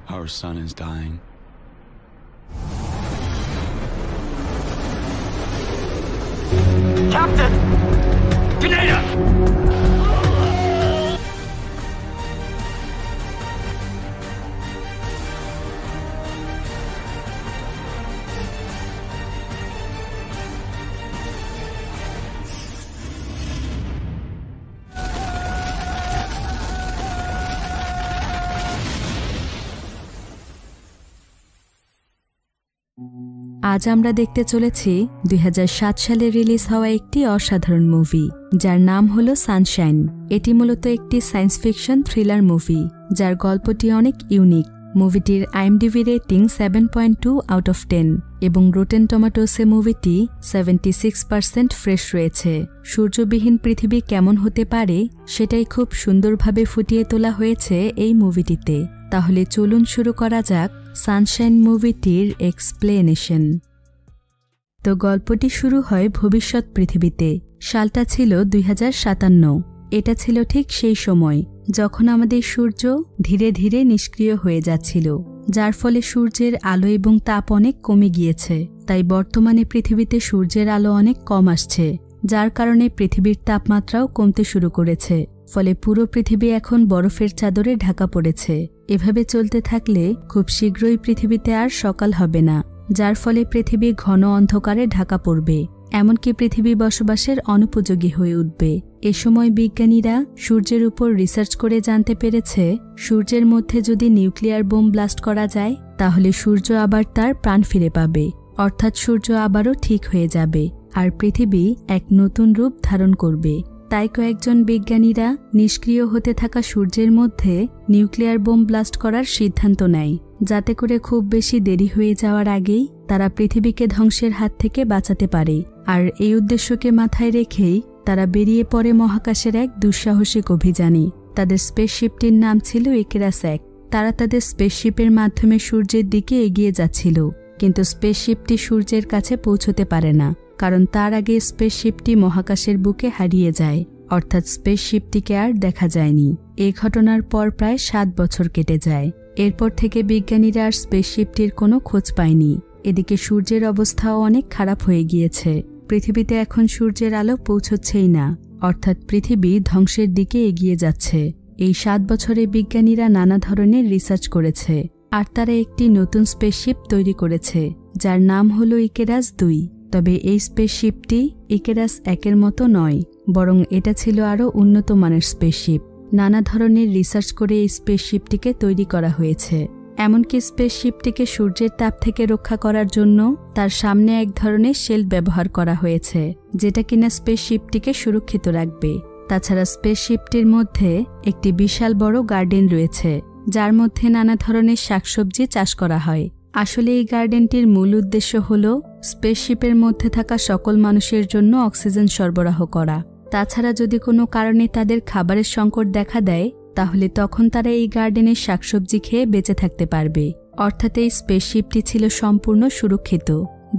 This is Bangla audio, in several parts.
Our sun is dying. Captain! Pineda! আজ আমরা দেখতে চলেছি 2007 সালে রিলিজ হওয়া একটি অসাধারণ মুভি যার নাম হলো সানশাইন। এটি মূলত একটি সায়েন্স ফিকশন থ্রিলার মুভি যার গল্পটি অনেক ইউনিক। মুভিটির IMDb রেটিং 7.2 আউট অফ 10 এবং রোটেন টমেটোসে মুভিটি 76% ফ্রেশ রয়েছে। সূর্যবিহীন পৃথিবী কেমন হতে পারে সেটাই খুব সুন্দরভাবে ফুটিয়ে তোলা হয়েছে এই মুভিটিতে। তাহলে চলুন শুরু করা যাক সানশাইন মুভিটির এক্সপ্লেনেশন। তো গল্পটি শুরু হয় ভবিষ্যৎ পৃথিবীতে। সালটা ছিল 2057। এটা ছিল ঠিক সেই সময় যখন আমাদের সূর্য ধীরে ধীরে নিষ্ক্রিয় হয়ে যাচ্ছিল, যার ফলে সূর্যের আলো এবং তাপ অনেক কমে গিয়েছে। তাই বর্তমানে পৃথিবীতে সূর্যের আলো অনেক কম আসছে, যার কারণে পৃথিবীর তাপমাত্রাও কমতে শুরু করেছে। ফলে পুরো পৃথিবী এখন বরফের চাদরে ঢাকা পড়েছে। এভাবে চলতে থাকলে খুব শীঘ্রই পৃথিবীতে আর সকাল হবে না, যার ফলে পৃথিবী ঘন অন্ধকারে ঢাকা পড়বে, এমনকি পৃথিবী বসবাসের অনুপযোগী হয়ে উঠবে। এ সময় বিজ্ঞানীরা সূর্যের উপর রিসার্চ করে জানতে পেরেছে সূর্যের মধ্যে যদি নিউক্লিয়ার বোম ব্লাস্ট করা যায় তাহলে সূর্য আবার তার প্রাণ ফিরে পাবে, অর্থাৎ সূর্য আবারও ঠিক হয়ে যাবে আর পৃথিবী এক নতুন রূপ ধারণ করবে। তাই কয়েকজন বিজ্ঞানীরা নিষ্ক্রিয় হতে থাকা সূর্যের মধ্যে নিউক্লিয়ার বোম ব্লাস্ট করার সিদ্ধান্ত নেয়, যাতে করে খুব বেশি দেরি হয়ে যাওয়ার আগেই তারা পৃথিবীকে ধ্বংসের হাত থেকে বাঁচাতে পারে। আর এই উদ্দেশ্যকে মাথায় রেখেই তারা বেরিয়ে পড়ে মহাকাশের এক দুঃসাহসিক অভিযানে। তাদের স্পেসশিপটির নাম ছিল ইকেরাস 1। তারা তাদের স্পেসশিপের মাধ্যমে সূর্যের দিকে এগিয়ে যাচ্ছিল, কিন্তু স্পেসশিপটি সূর্যের কাছে পৌঁছতে পারে না, কারণ তার আগে স্পেসশিপটি মহাকাশের বুকে হারিয়ে যায়, অর্থাৎ স্পেসশিপটিকে আর দেখা যায়নি। এই ঘটনার পর প্রায় 7 বছর কেটে যায়। এরপর থেকে বিজ্ঞানীরা আর স্পেসশিপটির কোনো খোঁজ পায়নি। এদিকে সূর্যের অবস্থাও অনেক খারাপ হয়ে গিয়েছে। পৃথিবীতে এখন সূর্যের আলো পৌঁছচ্ছেই না, অর্থাৎ পৃথিবী ধ্বংসের দিকে এগিয়ে যাচ্ছে। এই 7 বছরে বিজ্ঞানীরা নানা ধরনের রিসার্চ করেছে আর তারা একটি নতুন স্পেসশিপ তৈরি করেছে যার নাম হলো ইকেরাস 2। তবে এই স্পেসশিপটি ইকেরাস 1-এর মতো নয়, বরং এটা ছিল আরও উন্নত মানের স্পেসশিপ। নানা ধরনের রিসার্চ করে এই স্পেসশিপটিকে তৈরি করা হয়েছে। এমনকি স্পেসশিপটিকে সূর্যের তাপ থেকে রক্ষা করার জন্য তার সামনে এক ধরনের শেল্ড ব্যবহার করা হয়েছে, যেটা কিনা স্পেসশিপটিকে সুরক্ষিত রাখবে। তাছাড়া স্পেসশিপটির মধ্যে একটি বিশাল বড় গার্ডেন রয়েছে, যার মধ্যে নানা ধরনের শাকসবজি চাষ করা হয়। আসলে এই গার্ডেনটির মূল উদ্দেশ্য হল স্পেসশিপের মধ্যে থাকা সকল মানুষের জন্য অক্সিজেন সরবরাহ করা। তাছাড়া যদি কোনো কারণে তাদের খাবারের সংকট দেখা দেয় তাহলে তখন তারা এই গার্ডেনের শাকসবজি খেয়ে বেঁচে থাকতে পারবে। অর্থাৎ এই স্পেসশিপটি ছিল সম্পূর্ণ সুরক্ষিত,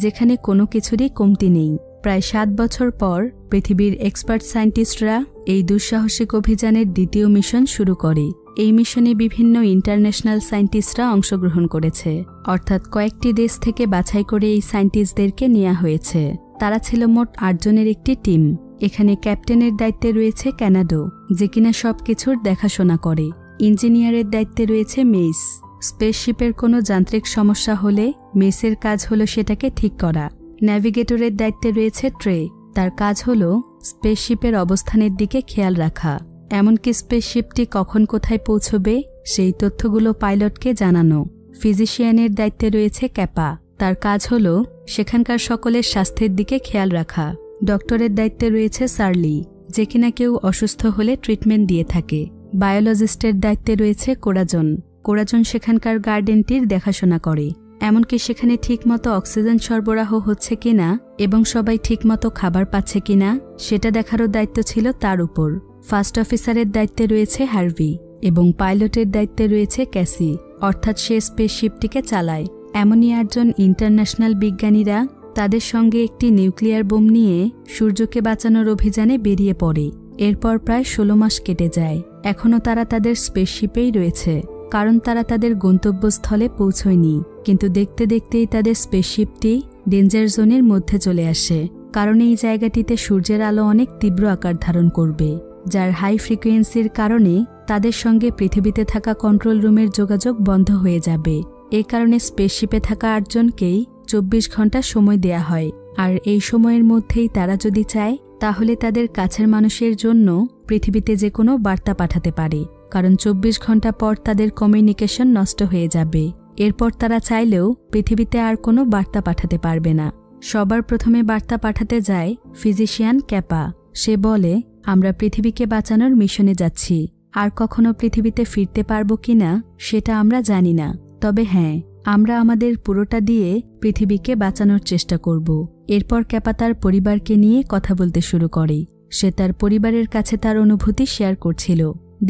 যেখানে কোনো কিছুরই কমতি নেই। প্রায় 7 বছর পর পৃথিবীর এক্সপার্ট সায়েন্টিস্টরা এই দুঃসাহসিক অভিযানের দ্বিতীয় মিশন শুরু করে। এই মিশনে বিভিন্ন ইন্টারন্যাশনাল সায়েন্টিস্টরা অংশগ্রহণ করেছে, অর্থাৎ কয়েকটি দেশ থেকে বাছাই করে এই সায়েন্টিস্টদেরকে নেওয়া হয়েছে। তারা ছিল মোট 8 জনের একটি টিম। এখানে ক্যাপ্টেনের দায়িত্বে রয়েছে ক্যানাডো, যে কিনা সবকিছুর দেখাশোনা করে। ইঞ্জিনিয়ারের দায়িত্বে রয়েছে মেইস। স্পেসশিপের কোনো যান্ত্রিক সমস্যা হলে মেইসের কাজ হলো সেটাকে ঠিক করা। ন্যাভিগেটরের দায়িত্বে রয়েছে ট্রে। তার কাজ হলো স্পেসশিপের অবস্থানের দিকে খেয়াল রাখা, এমনকি স্পেসশিপটি কখন কোথায় পৌঁছবে সেই তথ্যগুলো পাইলটকে জানানো। ফিজিশিয়ানের দায়িত্বে রয়েছে ক্যাপা। তার কাজ হলো সেখানকার সকলের স্বাস্থ্যের দিকে খেয়াল রাখা। ডক্টরের দায়িত্বে রয়েছে সার্লি, যে কিনা কেউ অসুস্থ হলে ট্রিটমেন্ট দিয়ে থাকে। বায়োলজিস্টের দায়িত্বে রয়েছে কোরাজন। কোরাজন সেখানকার গার্ডেনটির দেখাশোনা করে, এমনকি সেখানে ঠিকমতো অক্সিজেন সরবরাহ হচ্ছে কিনা এবং সবাই ঠিকমতো খাবার পাচ্ছে কিনা সেটা দেখারও দায়িত্ব ছিল তার উপর। ফার্স্ট অফিসারের দায়িত্বে রয়েছে হার্ভি এবং পাইলটের দায়িত্বে রয়েছে ক্যাসি, অর্থাৎ সে স্পেসশিপটিকে চালায়। এমনই 8 জন ইন্টারন্যাশনাল বিজ্ঞানীরা তাদের সঙ্গে একটি নিউক্লিয়ার বোম নিয়ে সূর্যকে বাঁচানোর অভিযানে বেরিয়ে পড়ে। এরপর প্রায় 16 মাস কেটে যায়। এখনও তারা তাদের স্পেসশিপেই রয়েছে। কারণ তারা তাদের গন্তব্যস্থলে পৌঁছয়নি, কিন্তু দেখতে দেখতেই তাদের স্পেসশিপটি ডেঞ্জার জোনের মধ্যে চলে আসে, কারণ এই জায়গাটিতে সূর্যের আলো অনেক তীব্র আকার ধারণ করবে, যার হাই ফ্রিকোয়েন্সির কারণে তাদের সঙ্গে পৃথিবীতে থাকা কন্ট্রোল রুমের যোগাযোগ বন্ধ হয়ে যাবে। এ কারণে স্পেসশিপে থাকা 8 জনকেই 24 ঘন্টা সময় দেয়া হয়, আর এই সময়ের মধ্যেই তারা যদি চায় তাহলে তাদের কাছের মানুষের জন্য পৃথিবীতে যে কোনো বার্তা পাঠাতে পারে, কারণ 24 ঘন্টা পর তাদের কমিউনিকেশন নষ্ট হয়ে যাবে। এরপর তারা চাইলেও পৃথিবীতে আর কোনো বার্তা পাঠাতে পারবে না। সবার প্রথমে বার্তা পাঠাতে যায় ফিজিশিয়ান ক্যাপা। সে বলে, আমরা পৃথিবীকে বাঁচানোর মিশনে যাচ্ছি, আর কখনো পৃথিবীতে ফিরতে পারবো কিনা সেটা আমরা জানি না, তবে হ্যাঁ, আমরা আমাদের পুরোটা দিয়ে পৃথিবীকে বাঁচানোর চেষ্টা করব। এরপর ক্যাপা তার পরিবারকে নিয়ে কথা বলতে শুরু করে। সে তার পরিবারের কাছে তার অনুভূতি শেয়ার করছিল।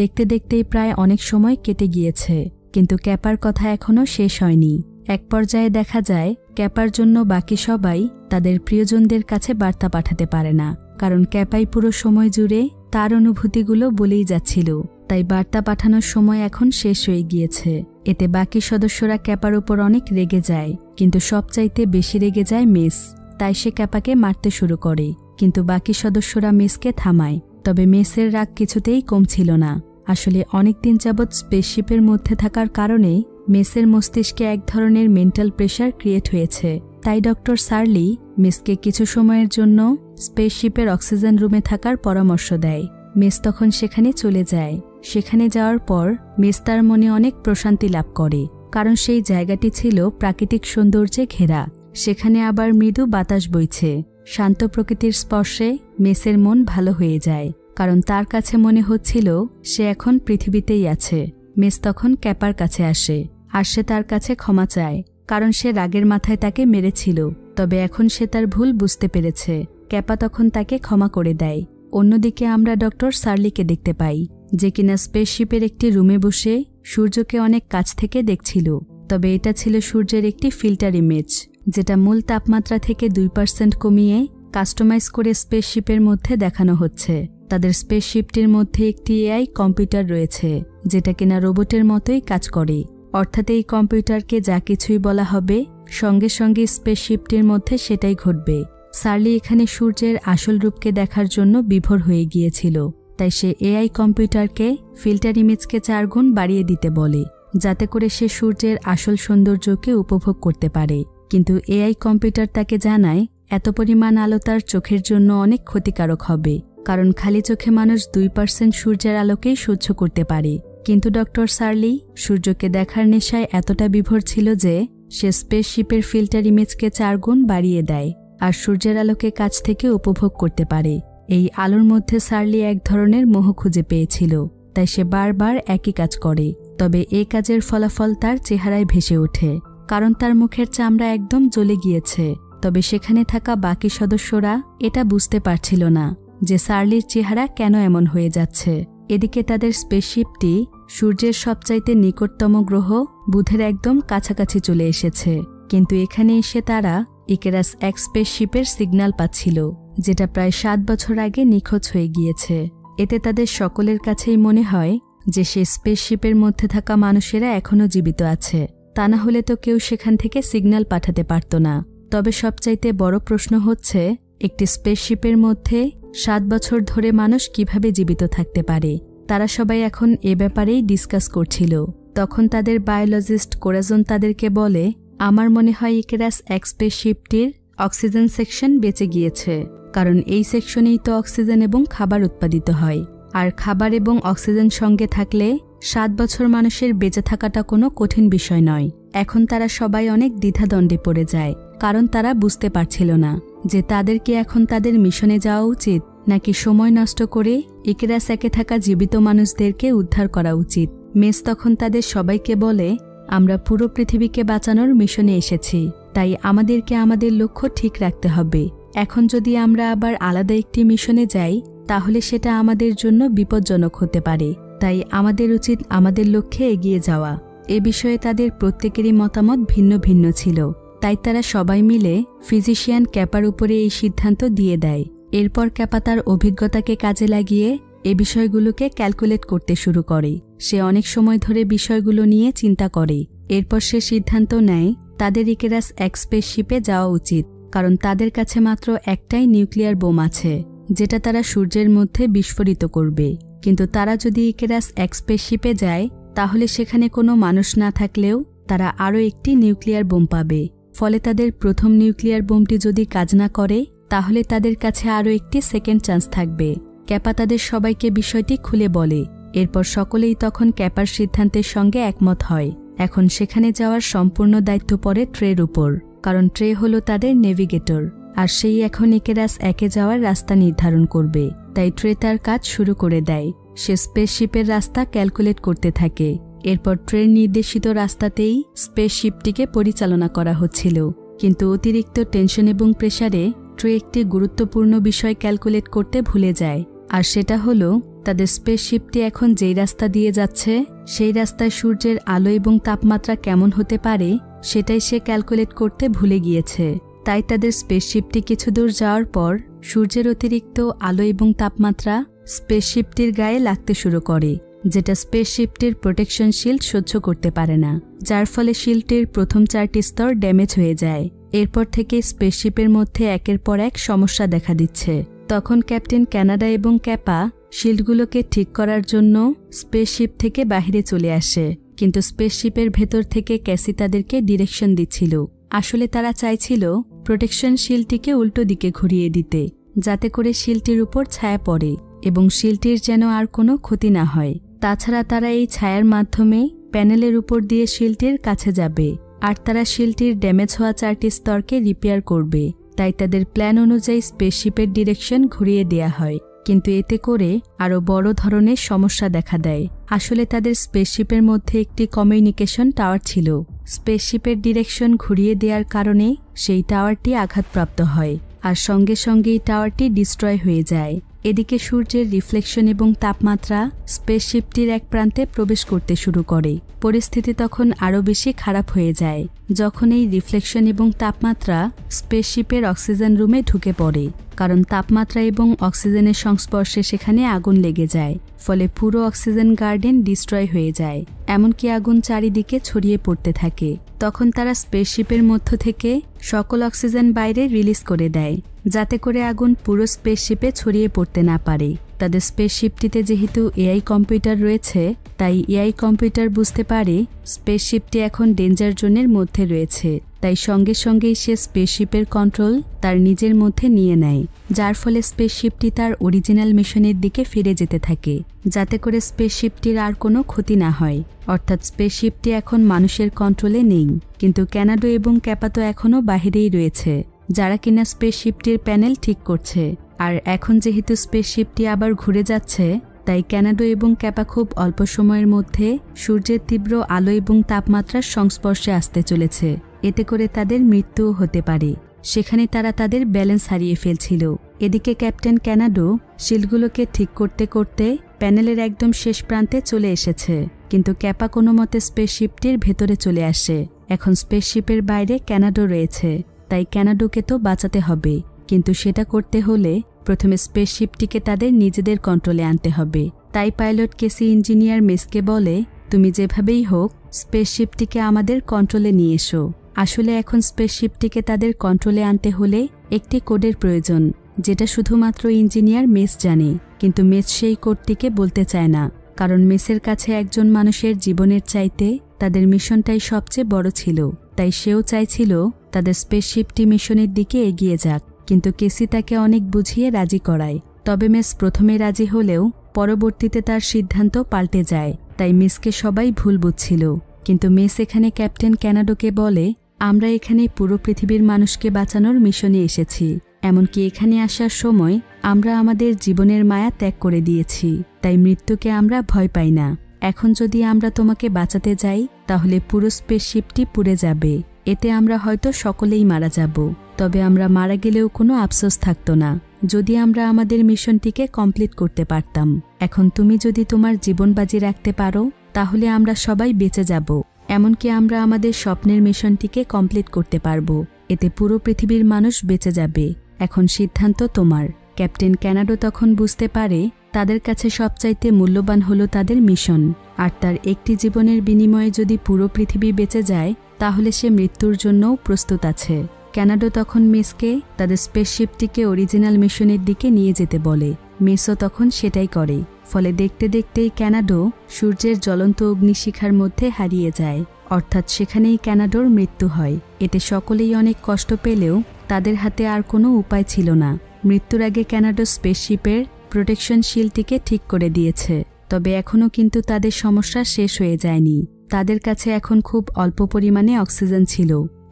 দেখতে দেখতেই প্রায় অনেক সময় কেটে গিয়েছে, কিন্তু ক্যাপার কথা এখনও শেষ হয়নি। এক পর্যায়ে দেখা যায় ক্যাপার জন্য বাকি সবাই তাদের প্রিয়জনদের কাছে বার্তা পাঠাতে পারে না, কারণ ক্যাপাই পুরো সময় জুড়ে তার অনুভূতিগুলো বলেই যাচ্ছিল। তাই বার্তা পাঠানোর সময় এখন শেষ হয়ে গিয়েছে। এতে বাকি সদস্যরা ক্যাপার উপর অনেক রেগে যায়, কিন্তু সবচাইতে বেশি রেগে যায় মেস। তাই সে ক্যাপাকে মারতে শুরু করে, কিন্তু বাকি সদস্যরা মেসকে থামায়। তবে মেসের রাগ কিছুতেই কমছিল না। আসলে অনেকদিন যাবৎ স্পেসশিপের মধ্যে থাকার কারণে মেসের মস্তিষ্কে এক ধরনের মেন্টাল প্রেশার ক্রিয়েট হয়েছে। তাই ডক্টর সার্লি মেসকে কিছু সময়ের জন্য স্পেসশিপের অক্সিজেন রুমে থাকার পরামর্শ দেয়। মেস তখন সেখানে চলে যায়। সেখানে যাওয়ার পর মেস তার মনে অনেক প্রশান্তি লাভ করে, কারণ সেই জায়গাটি ছিল প্রাকৃতিক সৌন্দর্যে ঘেরা। সেখানে আবার মৃদু বাতাস বইছে। শান্ত প্রকৃতির স্পর্শে মেসের মন ভালো হয়ে যায়, কারণ তার কাছে মনে হচ্ছিল সে এখন পৃথিবীতেই আছে। মেস তখন ক্যাপার কাছে আসে, আর সে তার কাছে ক্ষমা চায়, কারণ সে রাগের মাথায় তাকে মেরেছিল। তবে এখন সে তার ভুল বুঝতে পেরেছে। ক্যাপা তখন তাকে ক্ষমা করে দেয়। অন্যদিকে আমরা ডক্টর সার্লিকে দেখতে পাই, যে কিনা স্পেসশিপের একটি রুমে বসে সূর্যকে অনেক কাছ থেকে দেখছিল। তবে এটা ছিল সূর্যের একটি ফিল্টার ইমেজ, যেটা মূল তাপমাত্রা থেকে 2% কমিয়ে কাস্টমাইজ করে স্পেসশিপের মধ্যে দেখানো হচ্ছে। তাদের স্পেসশিপটির মধ্যে একটি এআই কম্পিউটার রয়েছে, যেটা কিনা রোবটের মতোই কাজ করে। অর্থাৎ এই কম্পিউটারকে যা কিছুই বলা হবে, সঙ্গে সঙ্গে স্পেসশিপটির মধ্যে সেটাই ঘটবে। সার্লি এখানে সূর্যের আসল রূপকে দেখার জন্য বিভোর হয়ে গিয়েছিল। তাই সে এআই কম্পিউটারকে ফিল্টার ইমেজকে 4 গুণ বাড়িয়ে দিতে বলে, যাতে করে সে সূর্যের আসল সৌন্দর্যকে উপভোগ করতে পারে। কিন্তু এআই কম্পিউটার তাকে জানায় এত পরিমাণ আলো তার চোখের জন্য অনেক ক্ষতিকারক হবে, কারণ খালি চোখে মানুষ 2% সূর্যের আলোকেই সহ্য করতে পারে। কিন্তু ডক্টর সার্লি সূর্যকে দেখার নেশায় এতটা বিভোর ছিল যে সে স্পেসশিপের ফিল্টার ইমেজকে 4 গুণ বাড়িয়ে দেয়, আর সূর্যের আলোকে কাছ থেকে উপভোগ করতে পারে। এই আলোর মধ্যে সার্লি এক ধরনের মোহ খুঁজে পেয়েছিল, তাই সে বারবার একই কাজ করে। তবে এই কাজের ফলাফল তার চেহারায় ভেসে ওঠে, কারণ তার মুখের চামড়া একদম জ্বলে গিয়েছে। তবে সেখানে থাকা বাকি সদস্যরা এটা বুঝতে পারছিল না যে সার্লির চেহারা কেন এমন হয়ে যাচ্ছে। এদিকে তাদের স্পেসশিপটি সূর্যের সবচাইতে নিকটতম গ্রহ বুধের একদম কাছাকাছি চলে এসেছে। কিন্তু এখানে এসে তারা ইকেরাস এক স্পেসশিপের সিগন্যাল পাচ্ছিল, যেটা প্রায় 7 বছর আগে নিখোঁজ হয়ে গিয়েছে। এতে তাদের সকলের কাছেই মনে হয় যে সে স্পেসশিপের মধ্যে থাকা মানুষেরা এখনও জীবিত আছে, তা না হলে তো কেউ সেখান থেকে সিগন্যাল পাঠাতে পারত না। তবে সবচাইতে বড় প্রশ্ন হচ্ছে, একটি স্পেসশিপের মধ্যে 7 বছর ধরে মানুষ কিভাবে জীবিত থাকতে পারে। তারা সবাই এখন এ ব্যাপারেই ডিসকাস করছিল। তখন তাদের বায়োলজিস্ট কোরাজন তাদেরকে বলে, আমার মনে হয় ইকেরাস এক স্পেসশিপটির অক্সিজেন সেকশন বেঁচে গিয়েছে, কারণ এই সেকশনেই তো অক্সিজেন এবং খাবার উৎপাদিত হয়। আর খাবার এবং অক্সিজেন সঙ্গে থাকলে 7 বছর মানুষের বেঁচে থাকাটা কোনো কঠিন বিষয় নয়। এখন তারা সবাই অনেক দ্বিধাদ্বন্দ্বে পড়ে যায়, কারণ তারা বুঝতে পারছিল না যে তাদের কি এখন তাদের মিশনে যাওয়া উচিত, নাকি সময় নষ্ট করে ইকেরাস একে থাকা জীবিত মানুষদেরকে উদ্ধার করা উচিত। মেস তখন তাদের সবাইকে বলে, আমরা পুরো পৃথিবীকে বাঁচানোর মিশনে এসেছি, তাই আমাদেরকে আমাদের লক্ষ্য ঠিক রাখতে হবে। এখন যদি আমরা আবার আলাদা একটি মিশনে যাই, তাহলে সেটা আমাদের জন্য বিপজ্জনক হতে পারে। তাই আমাদের উচিত আমাদের লক্ষ্যে এগিয়ে যাওয়া। এ বিষয়ে তাদের প্রত্যেকেরই মতামত ভিন্ন ভিন্ন ছিল। তাই তারা সবাই মিলে ফিজিশিয়ান ক্যাপার উপরে এই সিদ্ধান্ত দিয়ে দেয়। এরপর ক্যাপা তার অভিজ্ঞতাকে কাজে লাগিয়ে এ বিষয়গুলোকে ক্যালকুলেট করতে শুরু করে। সে অনেক সময় ধরে বিষয়গুলো নিয়ে চিন্তা করে। এরপর সে সিদ্ধান্ত নেয় তাদের ইকেরাস এক স্পেসশিপে যাওয়া উচিত, কারণ তাদের কাছে মাত্র একটাই নিউক্লিয়ার বোম আছে, যেটা তারা সূর্যের মধ্যে বিস্ফোরিত করবে। কিন্তু তারা যদি ইকেরাস এক স্পেসশিপে যায়, তাহলে সেখানে কোনো মানুষ না থাকলেও তারা আরও একটি নিউক্লিয়ার বোম পাবে। ফলে তাদের প্রথম নিউক্লিয়ার বোমটি যদি কাজ না করে, তাহলে তাদের কাছে আরও একটি সেকেন্ড চান্স থাকবে। ক্যাপা তাদের সবাইকে বিষয়টি খুলে বলে। এরপর সকলেই তখন ক্যাপার সিদ্ধান্তের সঙ্গে একমত হয়। এখন সেখানে যাওয়ার সম্পূর্ণ দায়িত্ব পড়ে ট্রের উপর, কারণ ট্রে হলো তাদের নেভিগেটর, আর সেই এখন ইকেরাস একে যাওয়ার রাস্তা নির্ধারণ করবে। তাই ট্রে তার কাজ শুরু করে দেয়। সে স্পেসশিপের রাস্তা ক্যালকুলেট করতে থাকে। এরপর ট্রের নির্দেশিত রাস্তাতেই স্পেসশিপটিকে পরিচালনা করা হচ্ছিল। কিন্তু অতিরিক্ত টেনশন এবং প্রেসারে ট্রে একটি গুরুত্বপূর্ণ বিষয় ক্যালকুলেট করতে ভুলে যায়, আর সেটা হলো তাদের স্পেসশিপটি এখন যেই রাস্তা দিয়ে যাচ্ছে, সেই রাস্তায় সূর্যের আলো এবং তাপমাত্রা কেমন হতে পারে সেটাই সে ক্যালকুলেট করতে ভুলে গিয়েছে। তাই তাদের স্পেসশিপটি কিছু দূর যাওয়ার পর সূর্যের অতিরিক্ত আলো এবং তাপমাত্রা স্পেসশিপটির গায়ে লাগতে শুরু করে, যেটা স্পেসশিপটির প্রোটেকশন শিল্ড সহ্য করতে পারে না, যার ফলে শিল্ডটির প্রথম 4টি স্তর ড্যামেজ হয়ে যায়। এরপর থেকে স্পেসশিপের মধ্যে একের পর এক সমস্যা দেখা দিচ্ছে। তখন ক্যাপ্টেন কানাডা এবং ক্যাপা শিল্ডগুলোকে ঠিক করার জন্য স্পেসশিপ থেকে বাইরে চলে আসে। কিন্তু স্পেসশিপের ভেতর থেকে ক্যাসি তাদেরকে ডিরেকশন দিচ্ছিল। আসলে তারা চাইছিল প্রোটেকশন শিল্ডটিকে উল্টো দিকে ঘুরিয়ে দিতে, যাতে করে শিল্ডটির উপর ছায়া পড়ে এবং শিল্ডটির যেন আর কোনো ক্ষতি না হয়। তাছাড়া তারা এই ছায়ার মাধ্যমে প্যানেলের উপর দিয়ে শিল্ডটির কাছে যাবে, আর তারা শিল্ডটির ড্যামেজ হওয়া 4টি স্তরকে রিপেয়ার করবে। তাই তাদের প্ল্যান অনুযায়ী স্পেসশিপের ডিরেকশন ঘুরিয়ে দেয়া হয়, কিন্তু এতে করে আরও বড় ধরনের সমস্যা দেখা দেয়। আসলে তাদের স্পেসশিপের মধ্যে একটি কমিউনিকেশন টাওয়ার ছিল। স্পেসশিপের ডিরেকশন ঘুরিয়ে দেওয়ার কারণে সেই টাওয়ারটি আঘাতপ্রাপ্ত হয়, আর সঙ্গে সঙ্গেই টাওয়ারটি ডিস্ট্রয় হয়ে যায়। এদিকে সূর্যের রিফ্লেকশন এবং তাপমাত্রা স্পেসশিপটির এক প্রান্তে প্রবেশ করতে শুরু করে। পরিস্থিতি তখন আরও বেশি খারাপ হয়ে যায় যখন এই রিফ্লেকশন এবং তাপমাত্রা স্পেসশিপের অক্সিজেন রুমে ঢুকে পড়ে, কারণ তাপমাত্রা এবং অক্সিজেনের সংস্পর্শে সেখানে আগুন লেগে যায়। ফলে পুরো অক্সিজেন গার্ডেন ডিস্ট্রয় হয়ে যায়, এমনকি আগুন চারিদিকে ছড়িয়ে পড়তে থাকে। তখন তারা স্পেসশিপের মধ্য থেকে সকল অক্সিজেন বাইরে রিলিজ করে দেয়, যাতে করে আগুন পুরো স্পেসশিপে ছড়িয়ে পড়তে না পারে। তাদের স্পেসশিপটিতে যেহেতু এআই কম্পিউটার রয়েছে, তাই এআই কম্পিউটার বুঝতে পারে স্পেসশিপটি এখন ডেঞ্জার জোনের মধ্যে রয়েছে। তাই সঙ্গে সঙ্গেই সে স্পেসশিপের কন্ট্রোল তার নিজের মধ্যে নিয়ে নেয়, যার ফলে স্পেসশিপটি তার অরিজিনাল মিশনের দিকে ফিরে যেতে থাকে, যাতে করে স্পেসশিপটির আর কোনো ক্ষতি না হয়। অর্থাৎ স্পেসশিপটি এখন মানুষের কন্ট্রোলে নেই। কিন্তু কানাডা এবং ক্যাপা তো এখনও বাহিরেই রয়েছে, যারা কিনা স্পেসশিপটির প্যানেল ঠিক করছে। আর এখন যেহেতু স্পেসশিপটি আবার ঘুরে যাচ্ছে, তাই কানাডা এবং ক্যাপা খুব অল্প সময়ের মধ্যে সূর্যের তীব্র আলো এবং তাপমাত্রার সংস্পর্শে আসতে চলেছে। এতে করে তাদের মৃত্যুও হতে পারে। সেখানে তারা তাদের ব্যালেন্স হারিয়ে ফেলছিল। এদিকে ক্যাপ্টেন কানাডো শিল্ডগুলোকে ঠিক করতে করতে প্যানেলের একদম শেষ প্রান্তে চলে এসেছে, কিন্তু ক্যাপা কোনো মতে স্পেসশিপটির ভেতরে চলে আসে। এখন স্পেসশিপের বাইরে কানাডো রয়েছে, তাই কানাডোকে তো বাঁচাতে হবে, কিন্তু সেটা করতে হলে প্রথমে স্পেসশিপটিকে তাদের নিজেদের কন্ট্রোলে আনতে হবে। তাই পাইলট কেসি ইঞ্জিনিয়ার মেসকে বলে, তুমি যেভাবেই হোক স্পেসশিপটিকে আমাদের কন্ট্রোলে নিয়ে এসো। আসলে এখন স্পেসশিপটিকে তাদের কন্ট্রোলে আনতে হলে একটি কোডের প্রয়োজন, যেটা শুধুমাত্র ইঞ্জিনিয়ার মেস জানে। কিন্তু মেস সেই কোডটিকে বলতে চায় না, কারণ মেসের কাছে একজন মানুষের জীবনের চাইতে তাদের মিশনটাই সবচেয়ে বড় ছিল। তাই সেও চাইছিল তাদের স্পেসশিপটি মিশনের দিকে এগিয়ে যাক, কিন্তু কেসি তাকে অনেক বুঝিয়ে রাজি করায়। তবে মেস প্রথমে রাজি হলেও পরবর্তীতে তার সিদ্ধান্ত পাল্টে যায়। তাই মেসকে সবাই ভুল বুঝছিল। কিন্তু মেস এখানে ক্যাপ্টেন কানাডোকে বলে, আমরা এখানে পুরো পৃথিবীর মানুষকে বাঁচানোর মিশনে এসেছি। এমনকি এখানে আসার সময় আমরা আমাদের জীবনের মায়া ত্যাগ করে দিয়েছি, তাই মৃত্যুকে আমরা ভয় পাই না। এখন যদি আমরা তোমাকে বাঁচাতে যাই, তাহলে পুরো স্পেসশিপটি পুড়ে যাবে। এতে আমরা হয়তো সকলেই মারা যাব, তবে আমরা মারা গেলেও কোনো আফসোস থাকতো না যদি আমরা আমাদের মিশনটিকে কমপ্লিট করতে পারতাম। এখন তুমি যদি তোমার জীবন বাজি রাখতে পারো, তাহলে আমরা সবাই বেঁচে যাব। এমনকি আমরা আমাদের স্বপ্নের মিশনটিকে কমপ্লিট করতে পারবো। এতে পুরো পৃথিবীর মানুষ বেঁচে যাবে। এখন সিদ্ধান্ত তোমার। ক্যাপ্টেন ক্যানাডো তখন বুঝতে পারে তাদের কাছে সবচাইতে মূল্যবান হলো তাদের মিশন, আর তার একটি জীবনের বিনিময়ে যদি পুরো পৃথিবী বেঁচে যায় তাহলে সে মৃত্যুর জন্যও প্রস্তুত আছে। ক্যানাডো তখন মেসকে তাদের স্পেসশিপটিকে অরিজিনাল মিশনের দিকে নিয়ে যেতে বলে। মেসও তখন সেটাই করে। ফলে দেখতে দেখতেই ক্যানাডো সূর্যের জ্বলন্ত অগ্নিশিখার মধ্যে হারিয়ে যায়, অর্থাৎ সেখানেই ক্যানাডোর মৃত্যু হয়। এতে সকলেই অনেক কষ্ট পেলেও তাদের হাতে আর কোনো উপায় ছিল না। মৃত্যুর আগে ক্যানাডো স্পেসশিপের প্রোটেকশন শিল্ডটিকে ঠিক করে দিয়েছে, তবে এখনও কিন্তু তাদের সমস্যা শেষ হয়ে যায়নি। তাদের কাছে এখন খুব অল্প পরিমাণে অক্সিজেন ছিল,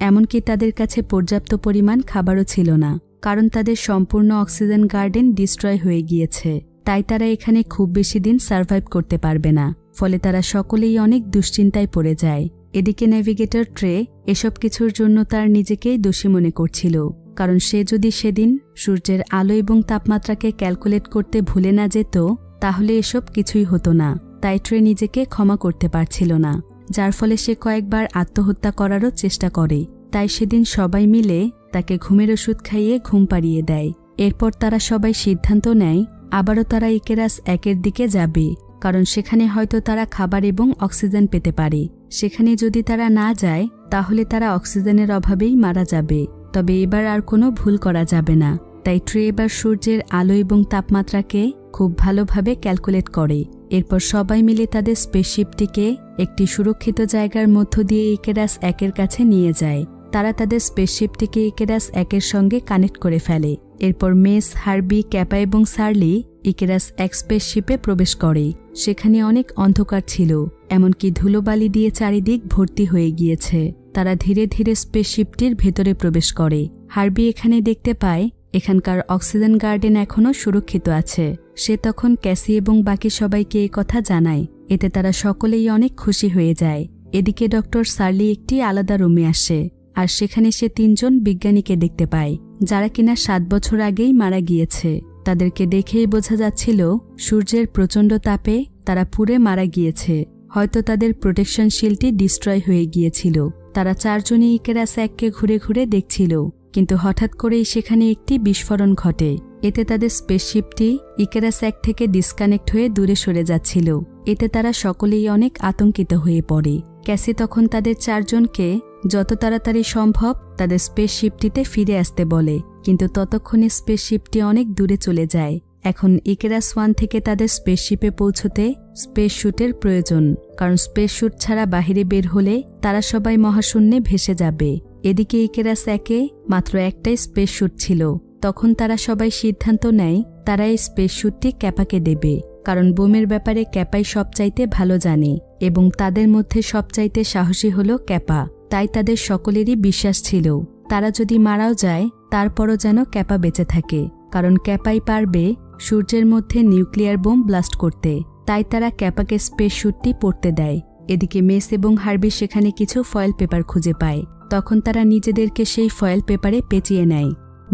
এমনকি তাদের কাছে পর্যাপ্ত পরিমাণ খাবারও ছিল না, কারণ তাদের সম্পূর্ণ অক্সিজেন গার্ডেন ডিস্ট্রয় হয়ে গিয়েছে। তাই তারা এখানে খুব বেশি দিন সার্ভাইভ করতে পারবে না। ফলে তারা সকলেই অনেক দুশ্চিন্তায় পড়ে যায়। এদিকে নেভিগেটর ট্রে এসব কিছুর জন্য তার নিজেকেই দোষী মনে করছিল, কারণ সে যদি সেদিন সূর্যের আলো এবং তাপমাত্রাকে ক্যালকুলেট করতে ভুলে না যেত তাহলে এসব কিছুই হতো না। তাই ট্রে নিজেকে ক্ষমা করতে পারছিল না, যার ফলে সে কয়েকবার আত্মহত্যা করারও চেষ্টা করে। তাই সেদিন সবাই মিলে তাকে ঘুমের ওষুধ খাইয়ে ঘুম পাড়িয়ে দেয়। এরপর তারা সবাই সিদ্ধান্ত নেয় আবারও তারা ইকেরাস 1-এর দিকে যাবে, কারণ সেখানে হয়তো তারা খাবার এবং অক্সিজেন পেতে পারে। সেখানে যদি তারা না যায় তাহলে তারা অক্সিজেনের অভাবেই মারা যাবে। তবে এবার আর কোনো ভুল করা যাবে না। তাই ট্রে এবার সূর্যের আলো এবং তাপমাত্রাকে খুব ভালোভাবে ক্যালকুলেট করে। এরপর সবাই মিলে তাদের স্পেসশিপটিকে একটি সুরক্ষিত জায়গার মধ্য দিয়ে ইকেরাস 1-এর কাছে নিয়ে যায়। তারা তাদের স্পেসশিপটিকে ইকেরাস 1-এর সঙ্গে কানেক্ট করে ফেলে। এরপর মেস, হার্বি, ক্যাপা এবং সার্লি ইকেরাস 1 স্পেসশিপে প্রবেশ করে। সেখানে অনেক অন্ধকার ছিল, এমনকি ধুলোবালি দিয়ে চারিদিক ভর্তি হয়ে গিয়েছে। তারা ধীরে ধীরে স্পেসশিপটির ভেতরে প্রবেশ করে। হার্বি এখানে দেখতে পায় এখানকার অক্সিজেন গার্ডেন এখনও সুরক্ষিত আছে। সে তখন ক্যাসি এবং বাকি সবাইকে এই কথা জানায়। এতে তারা সকলেই অনেক খুশি হয়ে যায়। এদিকে ডক্টর সার্লি একটি আলাদা রুমে আসে, আর সেখানে সে 3 জন বিজ্ঞানীকে দেখতে পায়, যারা কিনা 7 বছর আগেই মারা গিয়েছে। তাদেরকে দেখেই বোঝা যাচ্ছিল সূর্যের প্রচণ্ড তাপে তারা পুড়ে মারা গিয়েছে। হয়তো তাদের প্রোটেকশন শিল্ডটি ডিস্ট্রয় হয়ে গিয়েছিল। তারা 4 জনই ইকেরাস 1-কে ঘুরে ঘুরে দেখছিল, কিন্তু হঠাৎ করেই সেখানে একটি বিস্ফোরণ ঘটে। এতে তাদের স্পেসশিপটি ইকেরাস 1 থেকে ডিসকানেক্ট হয়ে দূরে সরে যাচ্ছিল। এতে তারা সকলেই অনেক আতঙ্কিত হয়ে পড়ে। ক্যাসি তখন তাদের 4 জনকে যত তাড়াতাড়ি সম্ভব তাদের স্পেসশিপটিতে ফিরে আসতে বলে, কিন্তু ততক্ষণে স্পেসশিপটি অনেক দূরে চলে যায়। এখন ইকেরাস 1 থেকে তাদের স্পেসশিপে পৌঁছতে স্পেস স্যুটের প্রয়োজন, কারণ স্পেস স্যুট ছাড়া বাহিরে বের হলে তারা সবাই মহাশূন্যে ভেসে যাবে। এদিকে ইকেরাস 1-এ মাত্র একটাই স্পেস স্যুট ছিল। তখন তারা সবাই সিদ্ধান্ত নেয় তারা এই স্পেস স্যুটটি ক্যাপাকে দেবে, কারণ বোমের ব্যাপারে ক্যাপাই সবচাইতে ভালো জানে এবং তাদের মধ্যে সবচাইতে সাহসী হলো ক্যাপা। তাই তাদের সকলেরই বিশ্বাস ছিল তারা যদি মারাও যায় তারপরও যেন ক্যাপা বেঁচে থাকে, কারণ ক্যাপাই পারবে সূর্যের মধ্যে নিউক্লিয়ার বোম ব্লাস্ট করতে। তাই তারা ক্যাপাকে স্পেস স্যুটটি পরতে দেয়। এদিকে মেস এবং হার্বি সেখানে কিছু ফয়েল পেপার খুঁজে পায়। তখন তারা নিজেদেরকে সেই ফয়েল পেপারে পেঁচিয়ে নেয়,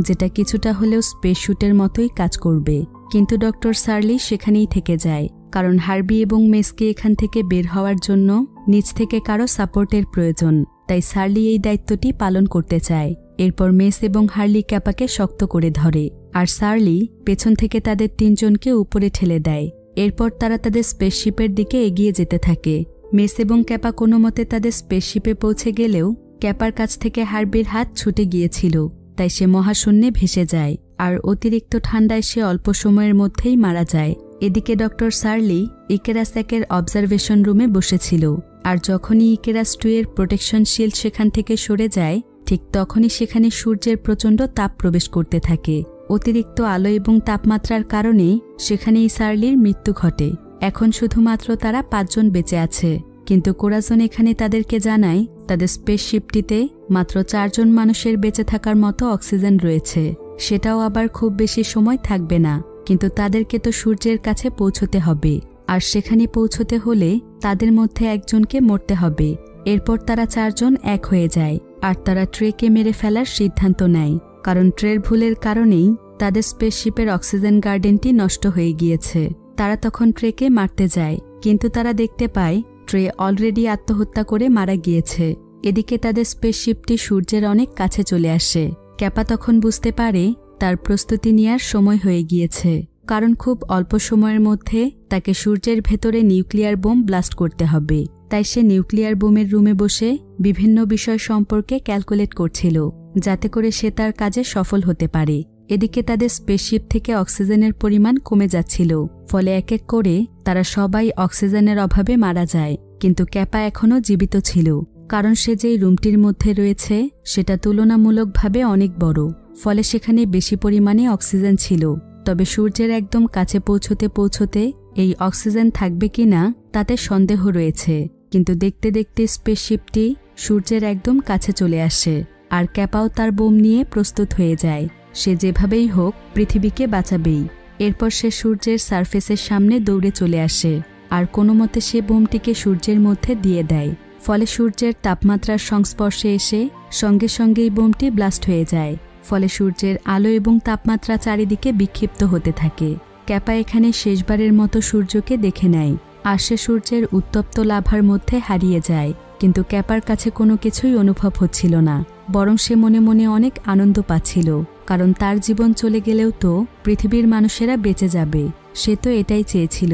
যেটা কিছুটা হলেও স্পেস স্যুটের মতোই কাজ করবে। কিন্তু ডক্টর সার্লি সেখানেই থেকে যায়, কারণ হার্বি এবং মেসকে এখান থেকে বের হওয়ার জন্য নিচ থেকে কারো সাপোর্টের প্রয়োজন। তাই সার্লি এই দায়িত্বটি পালন করতে চায়। এরপর মেস এবং হার্লি ক্যাপাকে শক্ত করে ধরে, আর সার্লি পেছন থেকে তাদের 3 জনকে উপরে ঠেলে দেয়। এরপর তারা তাদের স্পেসশিপের দিকে এগিয়ে যেতে থাকে। মেস এবং ক্যাপা কোনো মতে তাদের স্পেসশিপে পৌঁছে গেলেও ক্যাপার কাছ থেকে হার্বির হাত ছুটে গিয়েছিল, তাই সে মহাশূন্যে ভেসে যায়, আর অতিরিক্ত ঠান্ডায় সে অল্প সময়ের মধ্যেই মারা যায়। এদিকে ডক্টর সার্লি ইকেরাস 1-এর অবজারভেশন রুমে বসেছিল, আর যখনই ইকেরাস 2-এর প্রোটেকশন শিল্ড সেখান থেকে সরে যায় ঠিক তখনই সেখানে সূর্যের প্রচণ্ড তাপ প্রবেশ করতে থাকে। অতিরিক্ত আলো এবং তাপমাত্রার কারণে সেখানেই সার্লির মৃত্যু ঘটে। এখন শুধুমাত্র তারা 5 জন বেঁচে আছে, কিন্তু কোরাজন এখানে তাদেরকে জানায় তাদের স্পেসশিপটিতে মাত্র 4 জন মানুষের বেঁচে থাকার মতো অক্সিজেন রয়েছে। সেটাও আবার খুব বেশি সময় থাকবে না, কিন্তু তাদেরকে তো সূর্যের কাছে পৌঁছতে হবে, আর সেখানে পৌঁছতে হলে তাদের মধ্যে একজনকে মরতে হবে। এরপর তারা 4 জন এক হয়ে যায়, আর তারা ট্রেকে মেরে ফেলার সিদ্ধান্ত নেয়, কারণ ট্রের ভুলের কারণেই তাদের স্পেসশিপের অক্সিজেন গার্ডেনটি নষ্ট হয়ে গিয়েছে। তারা তখন ট্রেকে মারতে যায়, কিন্তু তারা দেখতে পায় ট্রে অলরেডি আত্মহত্যা করে মারা গিয়েছে। এদিকে তাদের স্পেসশিপটি সূর্যের অনেক কাছে চলে আসে। ক্যাপা তখন বুঝতে পারে তার প্রস্তুতি নেওয়ার সময় হয়ে গিয়েছে, কারণ খুব অল্প সময়ের মধ্যে তাকে সূর্যের ভেতরে নিউক্লিয়ার বোম ব্লাস্ট করতে হবে। তাই সে নিউক্লিয়ার বোমের রুমে বসে বিভিন্ন বিষয় সম্পর্কে ক্যালকুলেট করছিল, যাতে করে সে তার কাজে সফল হতে পারে। এদিকে তাদের স্পেসশিপ থেকে অক্সিজেনের পরিমাণ কমে যাচ্ছিল, ফলে এক এক করে তারা সবাই অক্সিজেনের অভাবে মারা যায়। কিন্তু ক্যাপা এখনও জীবিত ছিল, কারণ সে যেই রুমটির মধ্যে রয়েছে সেটা তুলনামূলকভাবে অনেক বড়, ফলে সেখানে বেশি পরিমাণে অক্সিজেন ছিল। তবে সূর্যের একদম কাছে পৌঁছতে পৌঁছতে এই অক্সিজেন থাকবে কিনা তাতে সন্দেহ রয়েছে। কিন্তু দেখতে দেখতে স্পেসশিপটি সূর্যের একদম কাছে চলে আসে, আর ক্যাপাও তার বোম নিয়ে প্রস্তুত হয়ে যায়। সে যেভাবেই হোক পৃথিবীকে বাঁচাবেই। এরপর সে সূর্যের সারফেসের সামনে দৌড়ে চলে আসে, আর কোনো মতে সে বোমটিকে সূর্যের মধ্যে দিয়ে দেয়। ফলে সূর্যের তাপমাত্রার সংস্পর্শে এসে সঙ্গে সঙ্গেই বোমটি ব্লাস্ট হয়ে যায়। ফলে সূর্যের আলো এবং তাপমাত্রা চারিদিকে বিক্ষিপ্ত হতে থাকে। ক্যাপা এখানে শেষবারের মতো সূর্যকে দেখে নেয়, আর সে সূর্যের উত্তপ্ত লাভার মধ্যে হারিয়ে যায়। কিন্তু ক্যাপার কাছে কোনো কিছুই অনুভব হচ্ছিল না, বরং সে মনে মনে অনেক আনন্দ পাচ্ছিল, কারণ তার জীবন চলে গেলেও তো পৃথিবীর মানুষেরা বেঁচে যাবে। সে তো এটাই চেয়েছিল।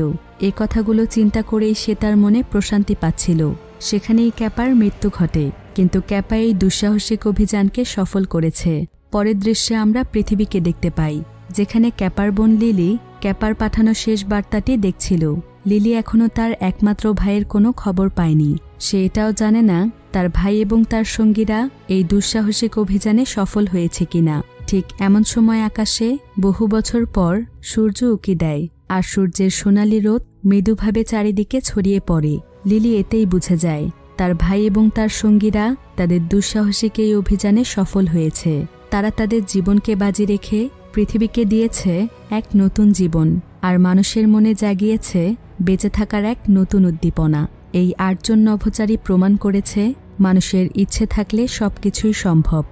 এ কথাগুলো চিন্তা করেই সে তার মনে প্রশান্তি পাচ্ছিল। সেখানেই ক্যাপার মৃত্যু ঘটে। কিন্তু ক্যাপা এই দুঃসাহসিক অভিযানকে সফল করেছে। পরের দৃশ্যে আমরা পৃথিবীকে দেখতে পাই, যেখানে ক্যাপার বোন লিলি ক্যাপার পাঠানো শেষ বার্তাটি দেখছিল। লিলি এখনও তার একমাত্র ভাইয়ের কোনো খবর পায়নি। সে এটাও জানে না তার ভাই এবং তার সঙ্গীরা এই দুঃসাহসিক অভিযানে সফল হয়েছে কিনা। ঠিক এমন সময় আকাশে বহু বছর পর সূর্য উঁকি দেয়, আর সূর্যের সোনালি রোদ মৃদুভাবে চারিদিকে ছড়িয়ে পড়ে। লিলি এতেই বুঝে যায় তার ভাই এবং তার সঙ্গীরা তাদের দুঃসাহসিক এই অভিযানে সফল হয়েছে। তারা তাদের জীবনকে বাজি রেখে পৃথিবীকে দিয়েছে এক নতুন জীবন, আর মানুষের মনে জাগিয়েছে বেঁচে থাকার এক নতুন উদ্দীপনা। এই 8 জন নভোচারী প্রমাণ করেছে মানুষের ইচ্ছে থাকলে সবকিছুই সম্ভব।